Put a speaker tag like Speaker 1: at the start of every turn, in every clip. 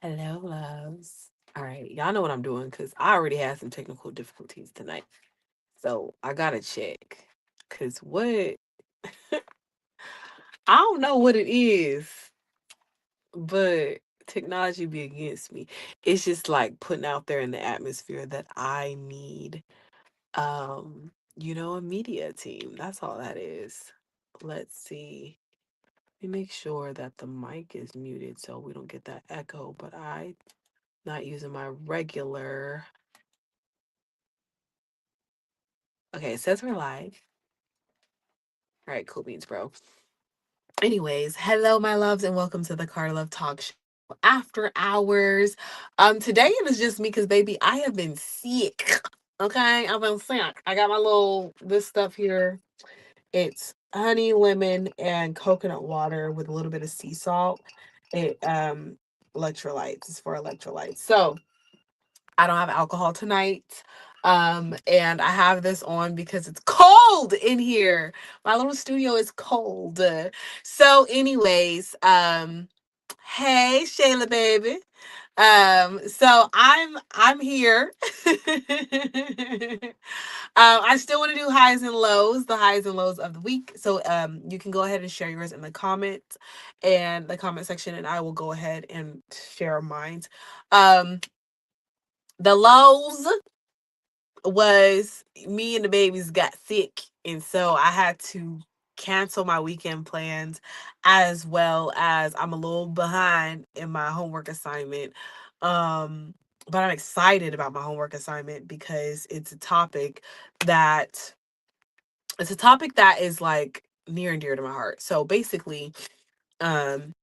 Speaker 1: Hello, loves. All right, y'all know what I'm doing because I already had some technical difficulties tonight. So I gotta check. Cause what I don't know what it is, but technology be against me. It's just like putting out there in the atmosphere that I need a media team. That's all that is. Let's see. Let me make sure that the mic is muted so we don't get that echo, but I not using my regular. Okay, it says we're live. All right, cool beans, bro. Anyways, hello, my loves, and welcome to the Car Love Talk Show after hours. Today it is just me because, baby, I have been sick. Okay, I've been sick. I got my little this stuff here. It's honey, lemon, and coconut water with a little bit of sea salt. It electrolytes. It's for electrolytes. So I don't have alcohol tonight. And I have this on because it's cold in here. My little studio is cold. So anyways, hey Shayla baby. So I'm here. I still want to do highs and lows, the highs and lows of the week. So you can go ahead and share yours in the comments and the comment section, and I will go ahead and share mine. Um, the lows was me and the babies got sick, and so I had to cancel my weekend plans, as well as I'm a little behind in my homework assignment. Um, but I'm excited about my homework assignment because that it's a topic that is like near and dear to my heart. So basically, um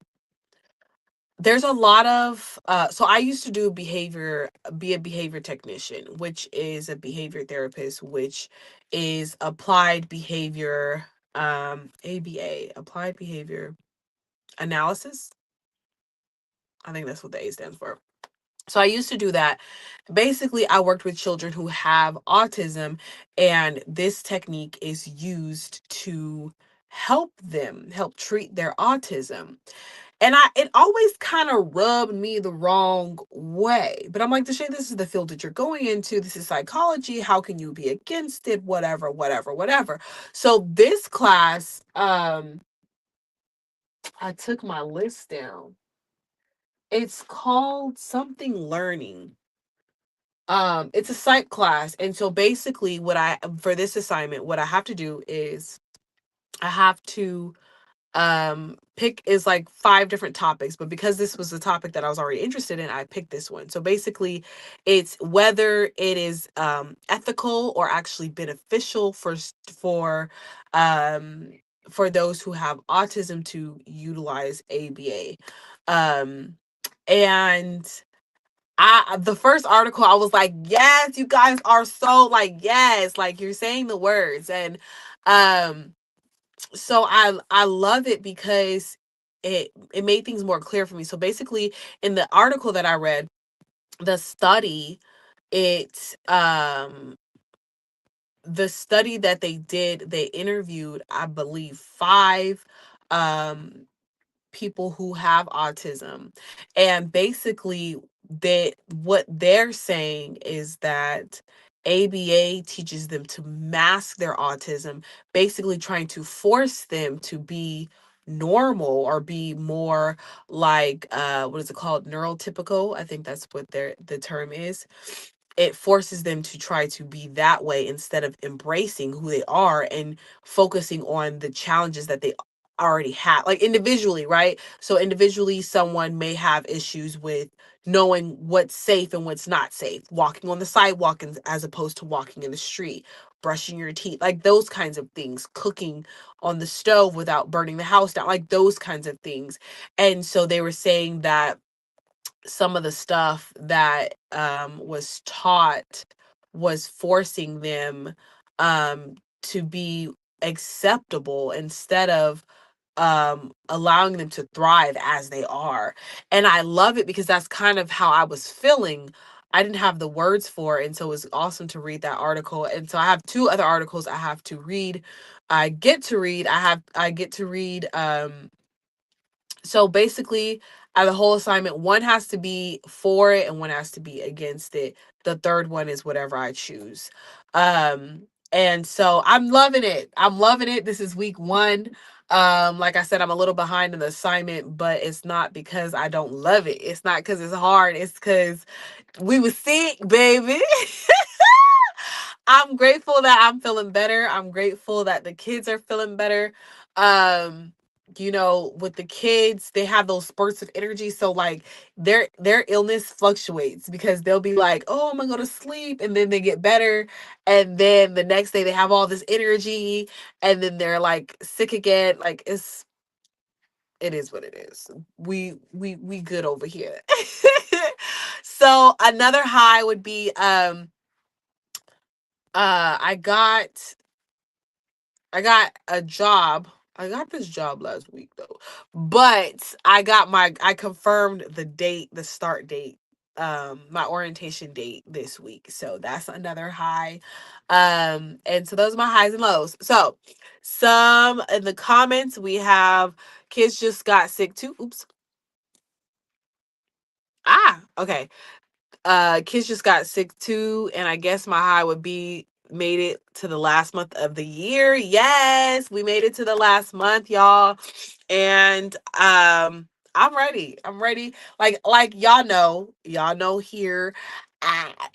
Speaker 1: there's a lot of so I used to be a behavior technician, which is a behavior therapist, which is applied behavior, ABA, applied behavior analysis. I think that's what the A stands for. So I used to do that. Basically, I worked with children who have autism, and this technique is used to help treat their autism. And it always kind of rubbed me the wrong way. But I'm like, Deshae, this is the field that you're going into. This is psychology. How can you be against it? Whatever, whatever, whatever. So this class, I took my list down. It's called something learning. It's a psych class. And so basically for this assignment, what I have to do is I have to pick is like 5 different topics, but because this was a topic that I was already interested in, I picked this one. So basically it's whether it is ethical or actually beneficial um for those who have autism to utilize ABA. um and the first article, I was like, yes, you guys are so like, yes, like you're saying the words. And um so I love it because it made things more clear for me. So basically, in the article that I read, the study, it the study that they did, they interviewed, I believe, 5 um people who have autism. And basically, what they're saying is that ABA teaches them to mask their autism, basically trying to force them to be normal or be more like what is it called, neurotypical. I think that's what the term is. It forces them to try to be that way instead of embracing who they are and focusing on the challenges that they already have, like individually, right? So individually, someone may have issues with knowing what's safe and what's not safe, walking on the sidewalk as opposed to walking in the street, brushing your teeth, like those kinds of things, cooking on the stove without burning the house down, like those kinds of things. And so they were saying that some of the stuff that was taught was forcing them to be acceptable instead of allowing them to thrive as they are. And I love it because that's kind of how I was feeling. I didn't have the words for it, and so it was awesome to read that article. And so I have 2 other articles I have to read. I get to read so basically out of the whole assignment, one has to be for it and one has to be against it. The third one is whatever I choose. And so I'm loving it. I'm loving it. This is week 1. Like I said, I'm a little behind in the assignment, but it's not because I don't love it. It's not because it's hard. It's because we were sick, baby. I'm grateful that I'm feeling better. I'm grateful that the kids are feeling better. Um, with the kids, they have those spurts of energy. So like their illness fluctuates because they'll be like, "Oh, I'm gonna go to sleep," and then they get better, and then the next day they have all this energy, and then they're like sick again. Like it is what it is. We good over here. So another high would be I got a job. I got this job last week though. But I confirmed the date, the start date, my orientation date this week. So that's another high. And so those are my highs and lows. So some in the comments we have kids just got sick too. Oops. Okay. Kids just got sick too, and I guess my high would be made it to the last month of the year. Yes, we made it to the last month, y'all. And I'm ready. I'm ready. Like y'all know here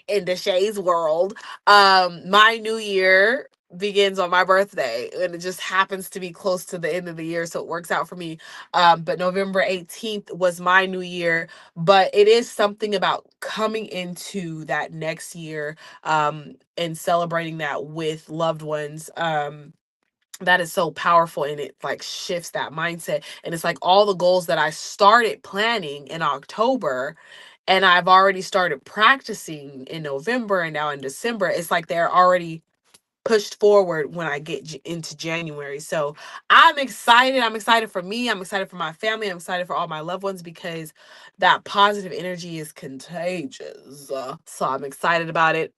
Speaker 1: in the Shay's world, my new year begins on my birthday, and it just happens to be close to the end of the year, so it works out for me. But November 18th was my new year, but it is something about coming into that next year, and celebrating that with loved ones, that is so powerful, and it like shifts that mindset. And it's like all the goals that I started planning in October and I've already started practicing in November and now in December, it's like they're already pushed forward when I get into January. So I'm excited. I'm excited for me. I'm excited for my family. I'm excited for all my loved ones because that positive energy is contagious. So I'm excited about it.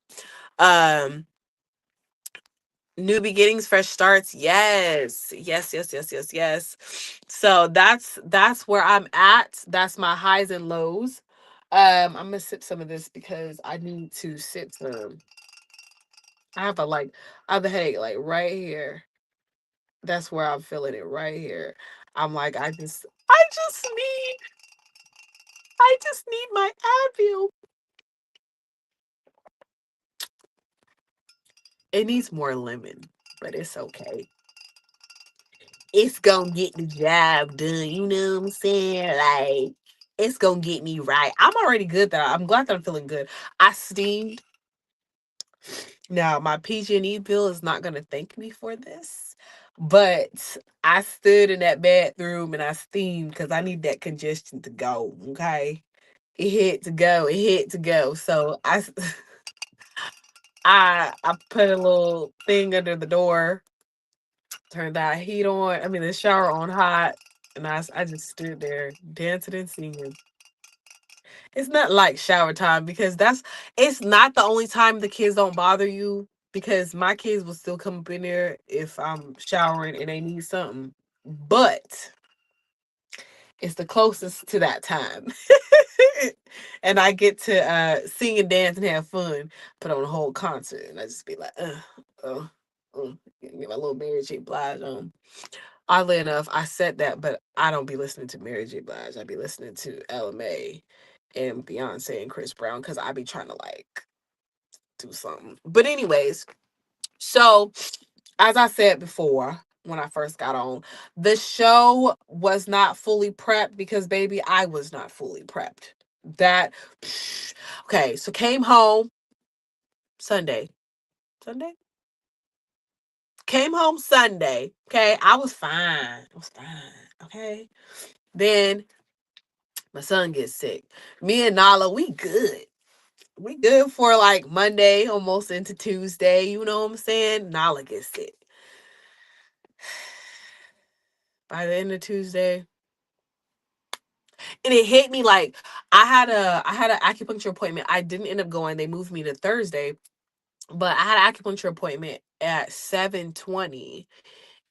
Speaker 1: Um, New beginnings, fresh starts. Yes. Yes, yes, yes, yes, yes. So that's where I'm at. That's my highs and lows. I'm gonna sip some of this because I need to sip some. I have a headache like right here. That's where I'm feeling it right here. I'm like, I just need my Advil. It needs more lemon, but it's okay. It's gonna get the job done. You know what I'm saying? Like, it's gonna get me right. I'm already good though. I'm glad that I'm feeling good. I steamed. Now my PG&E bill is not gonna thank me for this, but I stood in that bathroom and I steamed because I need that congestion to go. Okay, it had to go. It had to go. So I put a little thing under the door, turned that heat on. I mean the shower on hot, and I just stood there dancing and singing. It's not like shower time because it's not the only time the kids don't bother you, because my kids will still come up in there if I'm showering and they need something. But it's the closest to that time. And I get to sing and dance and have fun, put on a whole concert, and I just be like, get my little Mary J. Blige on. Oddly enough, I said that, but I don't be listening to Mary J. Blige. I be listening to LMA and Beyonce and Chris Brown because I be trying to like do something. But anyways, so as I said before, when I first got on, the show was not fully prepped because baby, I was not fully prepped. That okay, so came home Sunday. Sunday? Came home Sunday. Okay, I was fine. I was fine. Okay. Then my son gets sick. Me and Nala, we good. We good for like Monday, almost into Tuesday. You know what I'm saying? Nala gets sick. By the end of Tuesday, and it hit me like I had an acupuncture appointment. I didn't end up going. They moved me to Thursday, but I had an acupuncture appointment at 7:20,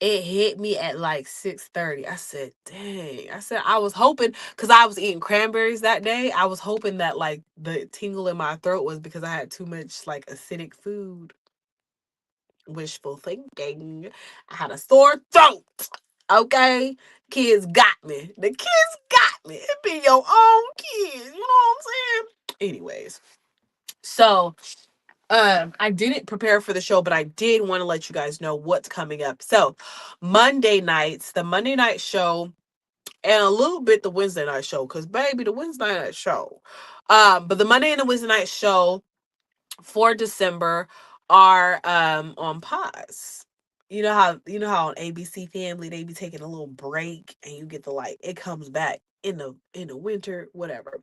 Speaker 1: it hit me at like 6:30. I said, dang. I said I was hoping, because I was eating cranberries that day. I was hoping that like the tingle in my throat was because I had too much like acidic food. Wishful thinking. I had a sore throat. Okay? Kids got me. The kids got me. It be your own kids. You know what I'm saying? Anyways. So I didn't prepare for the show, but I did want to let you guys know what's coming up. So Monday nights, the Monday night show, and a little bit the Wednesday night show, because baby, the Wednesday night show. But the Monday and the Wednesday night show for December are on pause. You know how on ABC Family they be taking a little break and you get the like it comes back in the winter, whatever.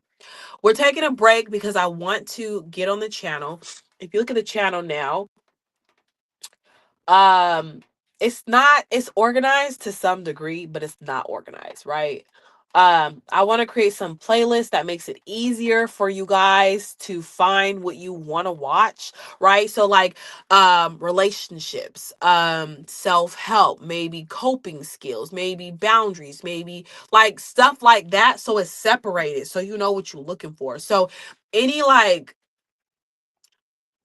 Speaker 1: We're taking a break because I want to get on the channel. If you look at the channel now, um it's organized to some degree, but it's not organized, right? I want to create some playlists that makes it easier for you guys to find what you want to watch, right? So like relationships, self-help, maybe coping skills, maybe boundaries, maybe like stuff like that, so it's separated so you know what you're looking for. So any like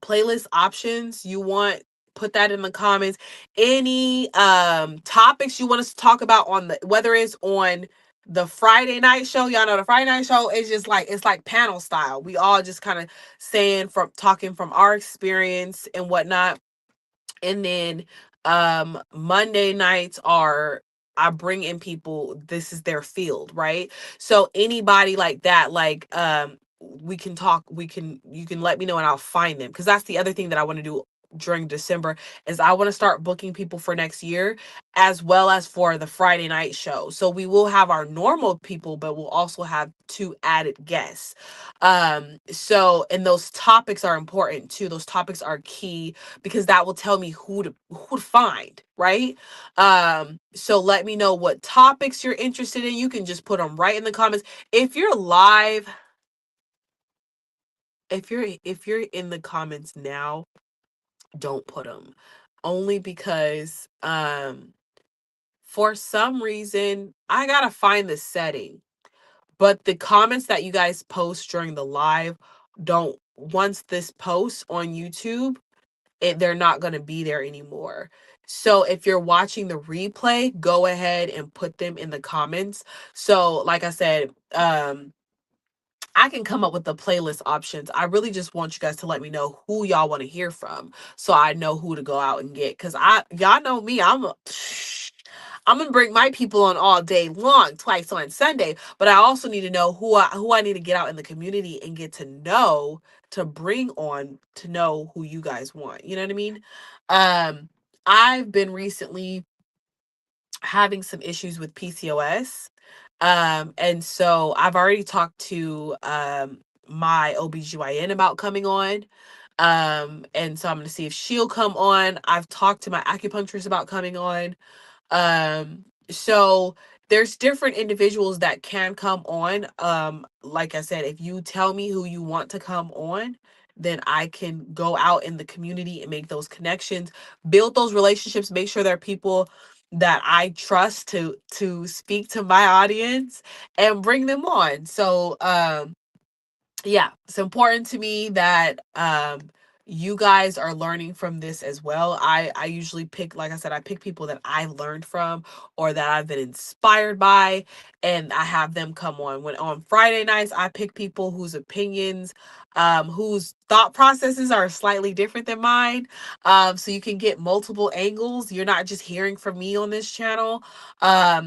Speaker 1: playlist options you want, put that in the comments. Any topics you want us to talk about on the, whether it's on the Friday night show. Y'all know the Friday night show is just like, it's like panel style. We all just kind of saying, from talking from our experience and whatnot. And then Monday nights are, I bring in people, this is their field, right? So anybody like that, like we can talk, you can let me know and I'll find them, because that's the other thing that I want to do during December, is I want to start booking people for next year as well as for the Friday night show. So we will have our normal people, but we'll also have two added guests. So, and those topics are important too. Those topics are key because that will tell me who to find, right? So let me know what topics you're interested in. You can just put them right in the comments. If you're live, if you're in the comments now, don't put them. Only because for some reason I got to find the setting. But the comments that you guys post during the live, don't, once this posts on YouTube, they're not going to be there anymore. So if you're watching the replay, go ahead and put them in the comments. So like I said, I can come up with the playlist options. I really just want you guys to let me know who y'all want to hear from, so I know who to go out and get. Cause y'all know me, I'm gonna bring my people on all day long, twice on Sunday. But I also need to know who I need to get out in the community and get to know, to bring on, to know who you guys want. You know what I mean? I've been recently having some issues with PCOS. And so I've already talked to my OBGYN about coming on. And so I'm gonna see if she'll come on. I've talked to my acupuncturist about coming on. So there's different individuals that can come on. Like I said, if you tell me who you want to come on, then I can go out in the community and make those connections, build those relationships, make sure there are people that I trust to speak to my audience and bring them on. So yeah, it's important to me that you guys are learning from this as well. I usually pick, like I said, I pick people that I've learned from or that I've been inspired by, and I have them come on. When on Friday nights, I pick people whose opinions, whose thought processes are slightly different than mine. So you can get multiple angles. You're not just hearing from me on this channel.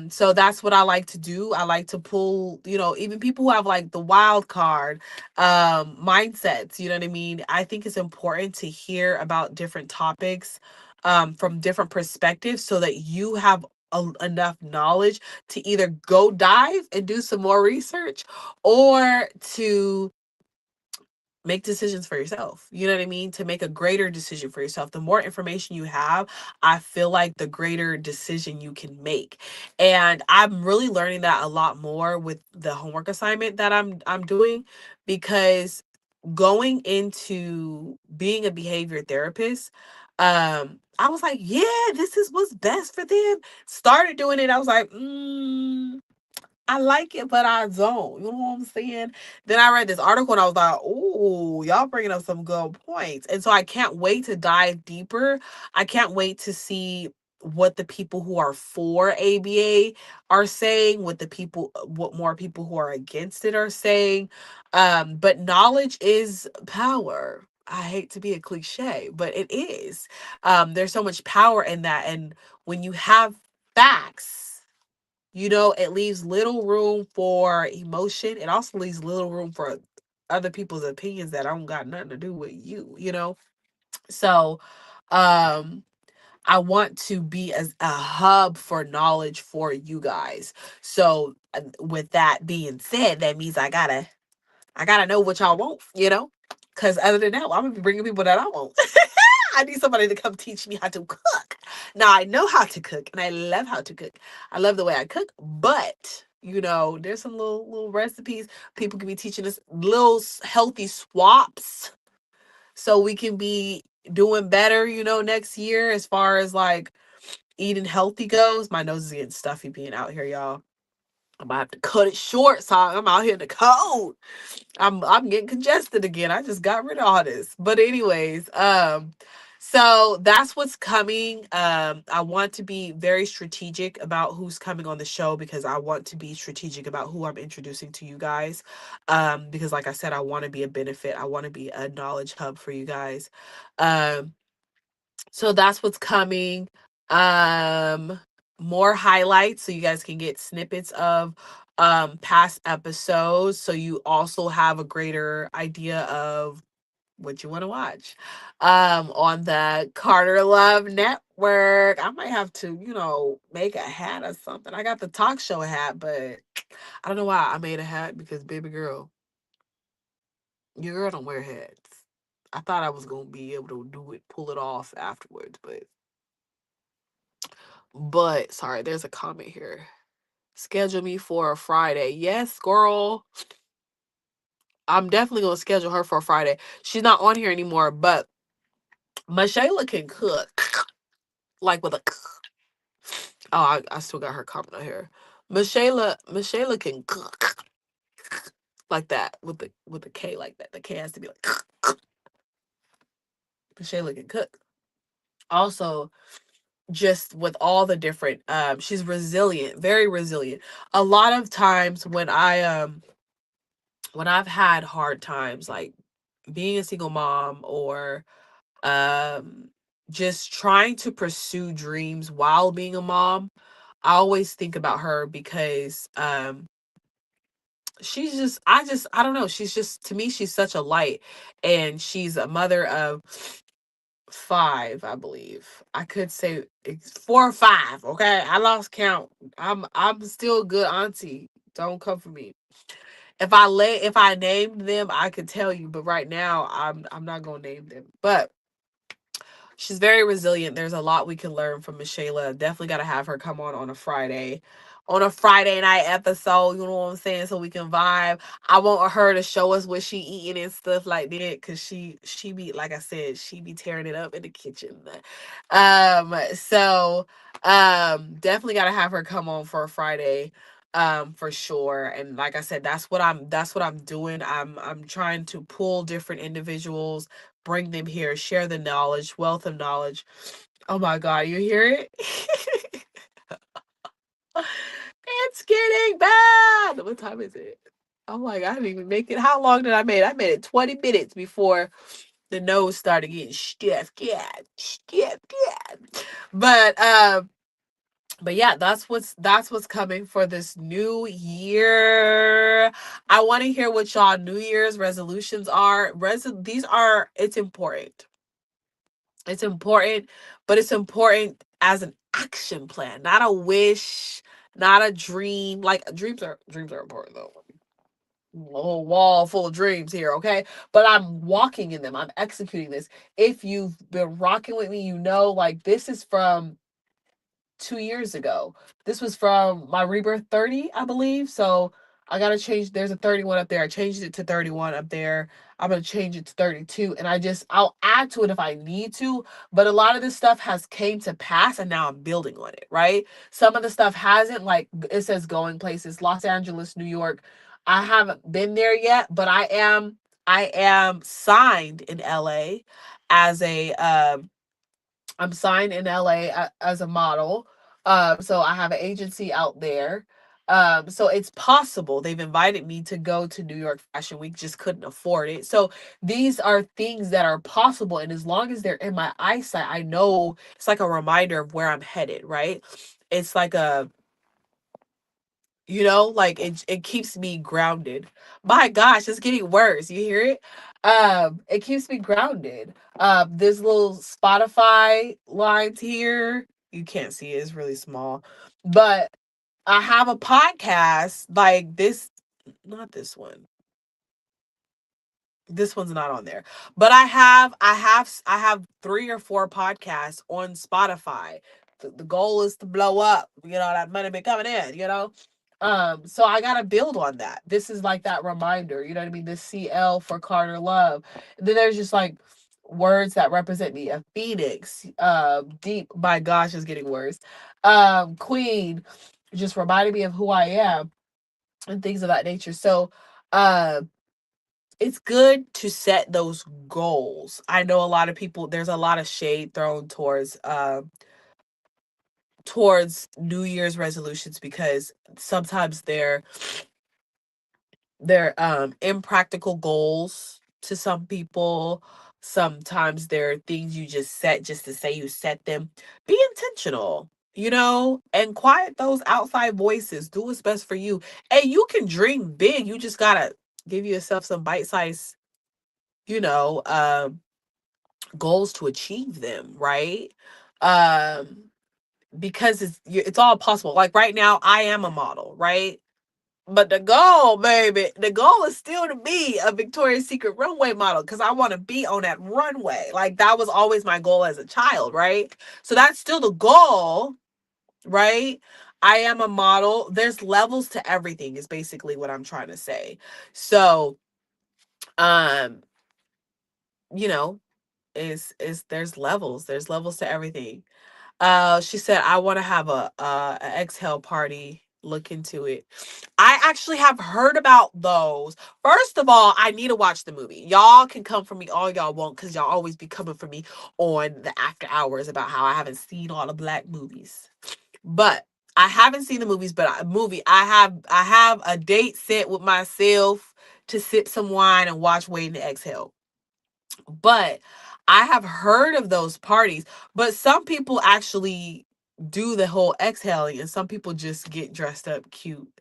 Speaker 1: So that's what I like to do. I like to pull, even people who have like the wild card mindsets, you know what I mean? I think it's important to hear about different topics from different perspectives so that you have enough knowledge to either go dive and do some more research, or to make decisions for yourself. You know what I mean? To make a greater decision for yourself. The more information you have, I feel like the greater decision you can make. And I'm really learning that a lot more with the homework assignment that I'm doing, because going into being a behavior therapist, I was like, yeah, this is what's best for them. Started doing it. I was like, I like it, but I don't. You know what I'm saying? Then I read this article and I was like, ooh, y'all bringing up some good points. And so I can't wait to dive deeper. I can't wait to see what the people who are for ABA are saying, what more people who are against it are saying. But knowledge is power. I hate to be a cliche, but it is. There's so much power in that. And when you have facts, it leaves little room for emotion. It also leaves little room for other people's opinions that don't got nothing to do with you. So, um, I want to be as a hub for knowledge for you guys. So, with that being said, that means I gotta know what y'all want. Because other than that, I'm gonna be bringing people that I want. I need somebody to come teach me how to cook. Now I know how to cook and I love how to cook. I love the way I cook, but there's some little recipes people can be teaching us, little healthy swaps, so we can be doing better, next year as far as like eating healthy goes. My nose is getting stuffy being out here, y'all. I'm gonna have to cut it short, so I'm out here in the cold. I'm getting congested again. I just got rid of all this. But anyways, so that's what's coming. I want to be very strategic about who's coming on the show because I want to be strategic about who I'm introducing to you guys. Because like I said, I want to be a benefit. I want to be a knowledge hub for you guys. Um, so that's what's coming. Um, More highlights so you guys can get snippets of past episodes, so you also have a greater idea of what you want to watch on the Carter Love Network. I might have to, make a hat or something. I got the talk show hat, but I don't know why I made a hat because baby girl, your girl don't wear hats. I thought I was gonna be able to do it, pull it off afterwards, but sorry, there's a comment here. Schedule me for a Friday. Yes, girl. I'm definitely gonna schedule her for a Friday. She's not on here anymore, but Michelle can cook. Like with a oh, I still got her comment on here. Michelle can cook like that with the K like that. The K has to be like Michelle can cook. Also, just with all the different she's resilient, very resilient. A lot of times when I've had hard times, like being a single mom or um just trying to pursue dreams while being a mom, I always think about her because she's just I don't know, she's just, to me, she's such a light, and she's a mother of five, I believe. I could say it's 4 or 5. Okay, I lost count. I'm still a good auntie. Don't come for me. If I named them, I could tell you, but right now I'm not gonna name them. But she's very resilient. There's a lot we can learn from Michelle. Definitely got to have her come on a Friday night episode. You know what I'm saying? So we can vibe. I want her to show us what she eating and stuff like that, cause she be, like I said, she be tearing it up in the kitchen. So definitely got to have her come on for a Friday for sure. And like I said, that's what I'm doing. I'm trying to pull different individuals, bring them here, share the knowledge, wealth of knowledge. Oh my God, you hear it? It's getting bad. What time is it? Oh my God, I didn't even make it. How long did I make it? I made it 20 minutes before the nose started getting stiff. Yeah, stiff, yeah. But but yeah, that's what's coming for this new year. I want to hear what y'all New Year's resolutions are. These are, it's important. It's important, but it's important as an action plan, not a wish, not a dream. Like dreams are important though. A whole wall full of dreams here, okay? But I'm walking in them. I'm executing this. If you've been rocking with me, like this is from 2 years ago. This was from my Rebirth 30, I believe. So I gotta change. There's a 31 up there. I changed it to 31 up there. I'm gonna change it to 32, and I'll add to it if I need to. But a lot of this stuff has came to pass, and now I'm building on it. Right. Some of the stuff hasn't. Like it says, going places, Los Angeles, New York. I haven't been there yet, but I am. I am signed in LA as a I'm signed in LA as a model. So I have an agency out there. So it's possible. They've invited me to go to New York Fashion Week, just couldn't afford it. So these are things that are possible. And as long as they're in my eyesight, I know it's like a reminder of where I'm headed, right? It's like a, like it keeps me grounded. My gosh, it's getting worse. You hear it? It keeps me grounded. This little Spotify lines here, you can't see it, it's really small, but I have a podcast like this. Not this one. This one's not on there, but I have 3 or 4 podcasts on Spotify. The goal is to blow up, that money be coming in. So I gotta build on that. This is like that reminder, you know what I mean? This CL for Carter Love. And then there's just like words that represent me: a phoenix, deep, my gosh, it's getting worse, queen, just reminding me of who I am and things of that nature. So it's good to set those goals. I know a lot of people, there's a lot of shade thrown towards New Year's resolutions, because sometimes they're impractical goals to some people. Sometimes they're things you just set just to say you set them. Be intentional, and quiet those outside voices. Do what's best for you. And you can dream big. You just gotta give yourself some bite-sized, you know, um, goals to achieve them, right? Um, because it's all possible. Like right now, I am a model, right? But the goal, baby, the goal is still to be a Victoria's Secret runway model, because I want to be on that runway. Like that was always my goal as a child, right? So that's still the goal, right? I am a model. There's levels to everything, is basically what I'm trying to say. So, um, you know, is there's levels to everything. She said, I want to have a exhale party. Look into it. I actually have heard about those. First of all, I need to watch the movie. Y'all can come for me all y'all want, because y'all always be coming for me on the after hours about how I haven't seen all the black movies. But I haven't seen the movies, but I have a date set with myself to sip some wine and watch Waiting to Exhale. But I have heard of those parties, but some people actually do the whole exhaling, and some people just get dressed up cute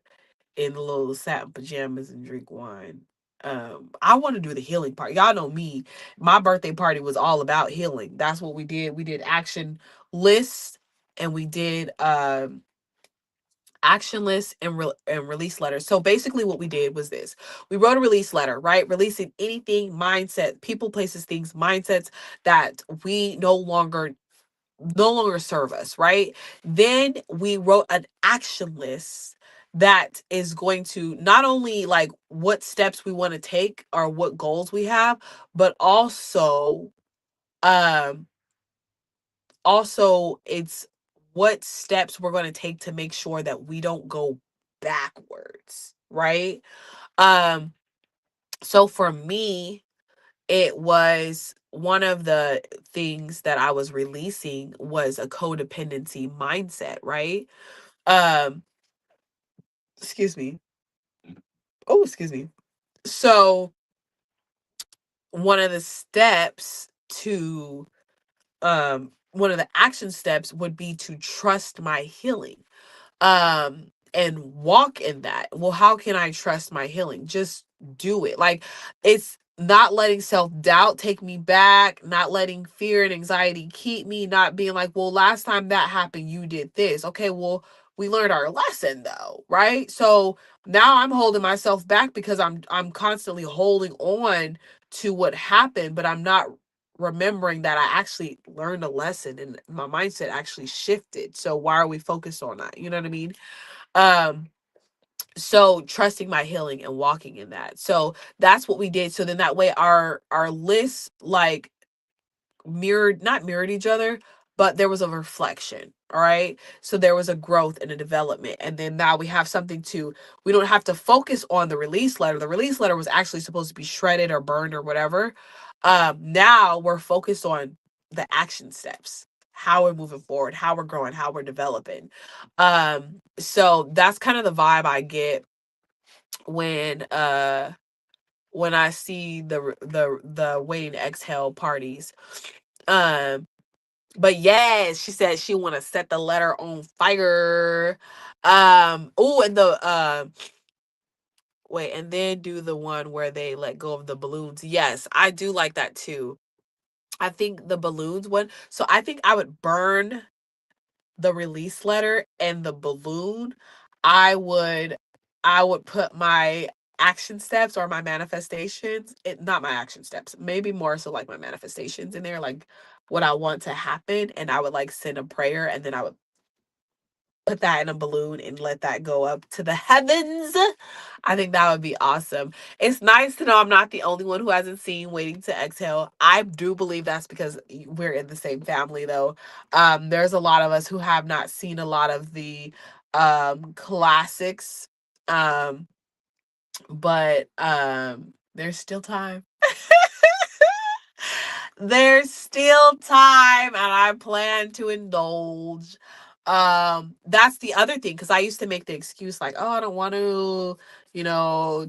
Speaker 1: in little satin pajamas and drink wine. I want to do the healing part. Y'all know me. My birthday party was all about healing. That's what we did. We did action lists, and we did action lists and release letters. So basically what we did was this. We wrote a release letter, right? Releasing anything, mindset, people, places, things, mindsets that we no longer serve us, right? Then we wrote an action list that is going to not only like what steps we want to take or what goals we have, but um also it's what steps we're going to take to make sure that we don't go backwards, right? um so for me, it was one of the things that I was releasing was a codependency mindset, right? um Excuse me. Oh, excuse me. So one of the steps to one of the action steps would be to trust my healing, and walk in that. Well, how can I trust my healing? Just do it. Like, it's not letting self-doubt take me back, not letting fear and anxiety keep me, not being like, well, last time that happened you did this. Okay, well, we learned our lesson though, right? So now I'm holding myself back because I'm constantly holding on to what happened, but I'm not remembering that I actually learned a lesson and my mindset actually shifted. So why are we focused on that? You know what I mean? Um, So trusting my healing and walking in that. So that's what we did. So then that way our lists like mirrored, not mirrored each other, but there was a reflection. All right. So there was a growth and a development. And then now we have something to, we don't have to focus on the release letter. The release letter was actually supposed to be shredded or burned or whatever. Now we're focused on the action steps, how we're moving forward, how we're growing, how we're developing. So that's kind of the vibe I get when when I see the waiting to exhale parties. Um but yes, she said she want to set the letter on fire. Oh, and the wait, and then do the one where they let go of the balloons. Yes, I do like that too. I think the balloons one. So I think I would burn the release letter and the balloon. I would I would put my action steps or my manifestations, not my action steps, maybe more so like my manifestations in there, like what I want to happen, and I would like send a prayer, and then I would put that in a balloon and let that go up to the heavens. I think that would be awesome. It's nice to know I'm not the only one who hasn't seen Waiting to Exhale. I do believe that's because we're in the same family though. There's a lot of us who have not seen a lot of the classics. Um, but there's still time. There's still time and I plan to indulge. That's the other thing, because I used to make the excuse like, oh, I don't want to,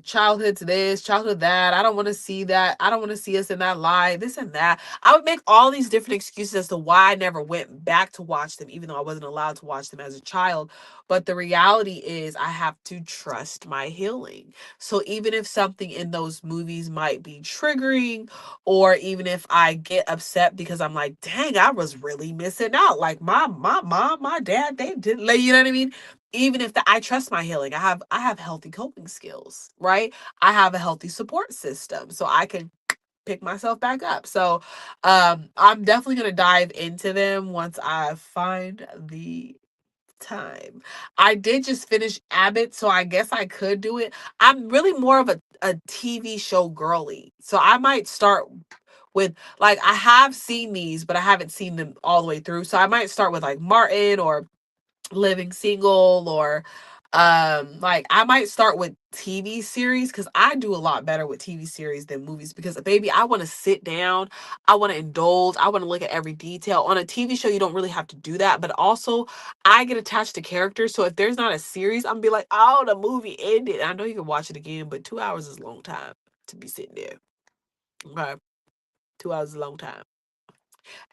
Speaker 1: childhood's this, childhood that, I don't want to see that, I don't want to see us in that light, this and that. I would make all these different excuses as to why I never went back to watch them, even though I wasn't allowed to watch them as a child. But the reality is I have to trust my healing. So even if something in those movies might be triggering, or even if I get upset because I'm like, dang, I was really missing out. Like my mom, my dad, they didn't like, you know what I mean? Even if I trust my healing, I have healthy coping skills, right? I have a healthy support system, so I can pick myself back up. So I'm definitely gonna dive into them once I find the time. I did just finish Abbott, so I guess I could do it. I'm really more of a TV show girly. So I might start with, like, I have seen these, but I haven't seen them all the way through. So I might start with like Martin or Living Single, or like I might start with TV series, because I do a lot better with TV series than movies, because baby, I want to sit down, I want to indulge, I want to look at every detail. On a TV show you don't really have to do that, but also I get attached to characters, so if there's not a series, I'm gonna be like, oh, the movie ended. I know you can watch it again, but 2 hours is a long time to be sitting there. Okay, 2 hours is a long time.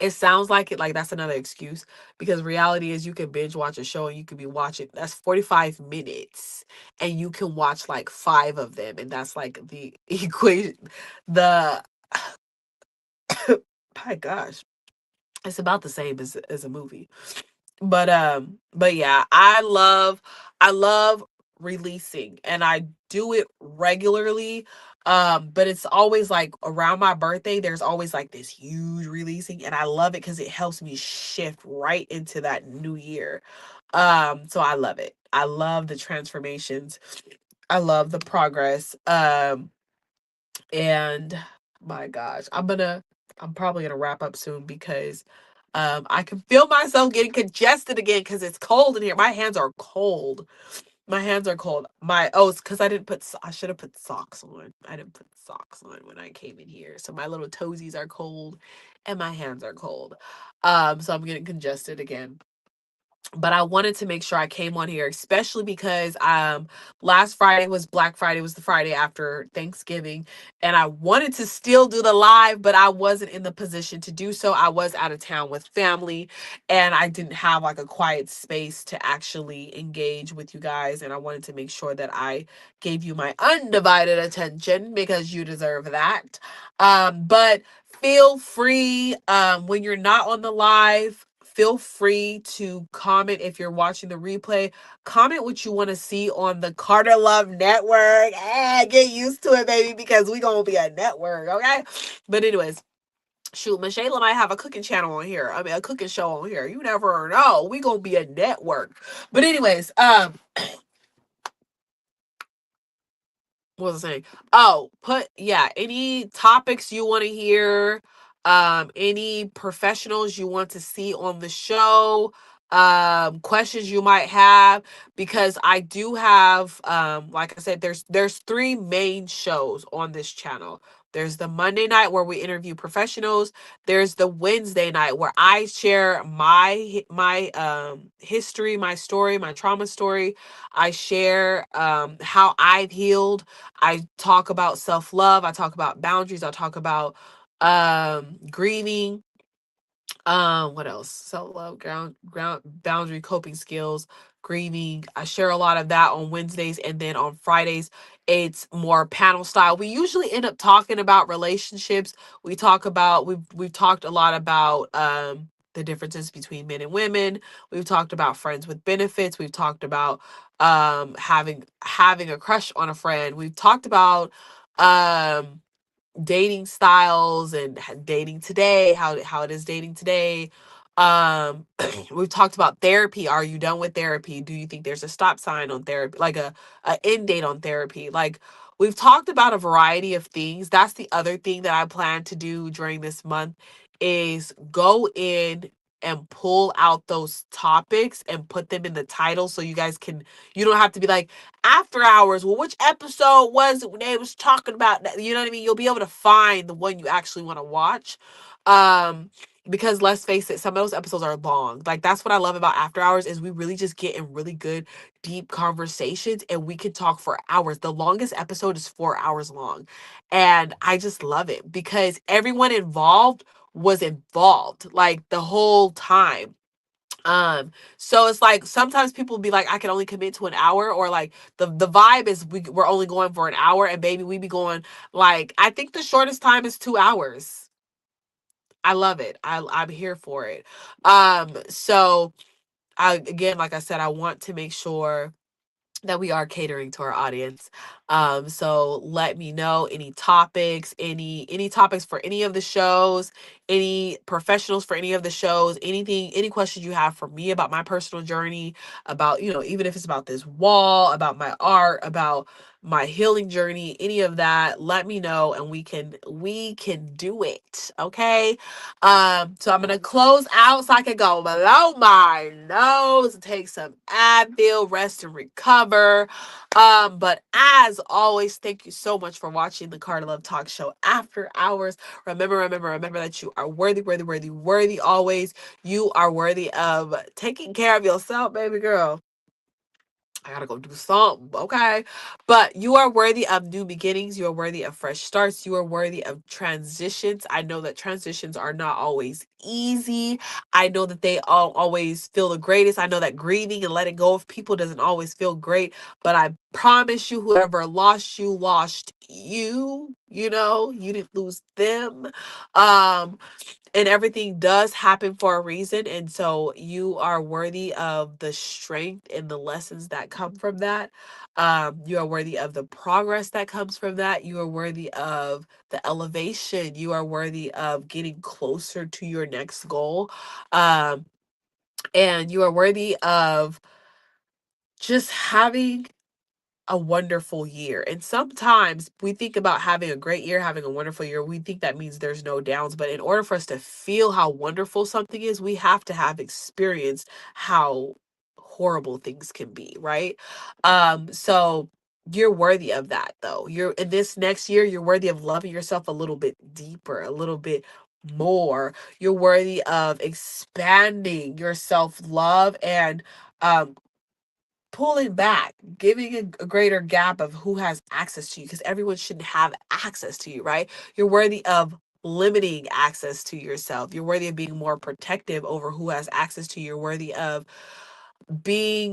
Speaker 1: It sounds like it, like that's another excuse, because reality is you can binge watch a show and you could be watching, that's 45 minutes, and you can watch like 5 of them, and that's like the equation. The my gosh, it's about the same as a movie. But yeah, I love releasing, and I do it regularly. But it's always like around my birthday, there's always like this huge releasing, and I love it because it helps me shift right into that new year. So I love it. I love the transformations. I love the progress. And my gosh, I'm probably gonna wrap up soon, because I can feel myself getting congested again because it's cold in here. My hands are cold. My hands are cold. It's because I didn't I should have put socks on. I didn't put socks on when I came in here. So my little toesies are cold and my hands are cold. So I'm getting congested again. But I wanted to make sure I came on here, especially because last Friday was Black Friday, was the Friday after Thanksgiving, and I wanted to still do the live, but I wasn't in the position to do so. I was out of town with family, and I didn't have like a quiet space to actually engage with you guys, and I wanted to make sure that I gave you my undivided attention, because you deserve that. But feel free, when you're not on the live, feel free to comment. If you're watching the replay, comment what you want to see on the Carter Love Network. Get used to it, baby, because we gonna be a network, okay? But anyways, shoot, Michelle might have a cooking channel on here. I mean, a cooking show on here. You never know. We gonna be a network. But anyways, what was I saying? Oh, any topics you want to hear, any professionals you want to see on the show, questions you might have, because I do have, like I said, there's three main shows on this channel. There's the Monday night where we interview professionals. There's the Wednesday night where I share my history, my story, my trauma story. I share how I've healed. I talk about self-love. I talk about boundaries. I talk about grieving. What else? Self-love, ground boundary, coping skills, grieving. I share a lot of that on Wednesdays, and then on Fridays it's more panel style. We usually end up talking about relationships. We've talked a lot about the differences between men and women. We've talked about friends with benefits. We've talked about having a crush on a friend. We've talked about um dating styles and dating today, how it is dating today. um we've talked about therapy. Are you done with therapy? Do you think there's a stop sign on therapy, like a end date on therapy? Like, we've talked about a variety of things. That's the other thing that I plan to do during this month, is go in and pull out those topics and put them in the title, so you don't have to be like, after hours, well, which episode was it when they was talking about that? You know what I mean? You'll be able to find the one you actually want to watch. um because let's face it, some of those episodes are long. Like, that's what I love about after hours, is we really just get in really good deep conversations, and we can talk for hours. The longest episode is 4 hours long, and I just love it because everyone involved was involved like the whole time. So it's like sometimes people be like, I can only commit to an hour, or like the vibe is we're only going for an hour, and baby, we be going, like, I think the shortest time is 2 hours. I love it. I'm here for it. So I, again, like I said, I want to make sure that we are catering to our audience. So let me know any topics for any of the shows, any professionals for any of the shows, anything, any questions you have for me about my personal journey, about, even if it's about this wall, about my art, about my healing journey, any of that, let me know, and we can do it. Okay. So I'm gonna close out so I can go below my nose and take some Advil, rest and recover. But as always, thank you so much for watching the Carter Love Talk Show After Hours. Remember that you are worthy, worthy, worthy, worthy always. You are worthy of taking care of yourself, baby girl. I gotta go do something, okay? But you are worthy of new beginnings. You are worthy of fresh starts. You are worthy of transitions. I know that transitions are not always easy. I know that they all always feel the greatest. I know that grieving and letting go of people doesn't always feel great. But I promise you, whoever lost you, lost you. You didn't lose them. Um, and everything does happen for a reason, and so you are worthy of the strength and the lessons that come from that. You are worthy of the progress that comes from that. You are worthy of the elevation. You are worthy of getting closer to your next goal. Um, and you are worthy of just having a wonderful year. And sometimes we think about having a great year, having a wonderful year. We think that means there's no downs. But in order for us to feel how wonderful something is, we have to have experienced how horrible things can be, right? So you're worthy of that, though. You're in this next year, you're worthy of loving yourself a little bit deeper, a little bit more. You're worthy of expanding your self-love and um pulling back, giving a greater gap of who has access to you, because everyone shouldn't have access to you, right? You're worthy of limiting access to yourself. You're worthy of being more protective over who has access to you. You're worthy of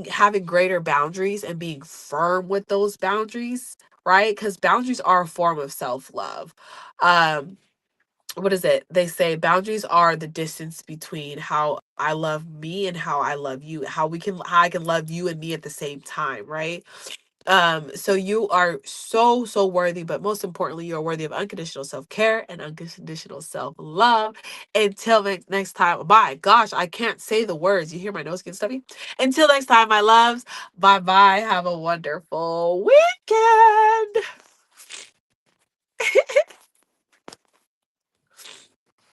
Speaker 1: having greater boundaries and being firm with those boundaries, right? Because boundaries are a form of self-love. Um, what is it? They say boundaries are the distance between how I love me and how I love you, how I can love you and me at the same time, right? So you are so, so worthy, but most importantly, you are worthy of unconditional self-care and unconditional self-love. Until next time, bye. Gosh, I can't say the words. You hear my nose getting stuffy? Until next time, my loves. Bye bye. Have a wonderful weekend.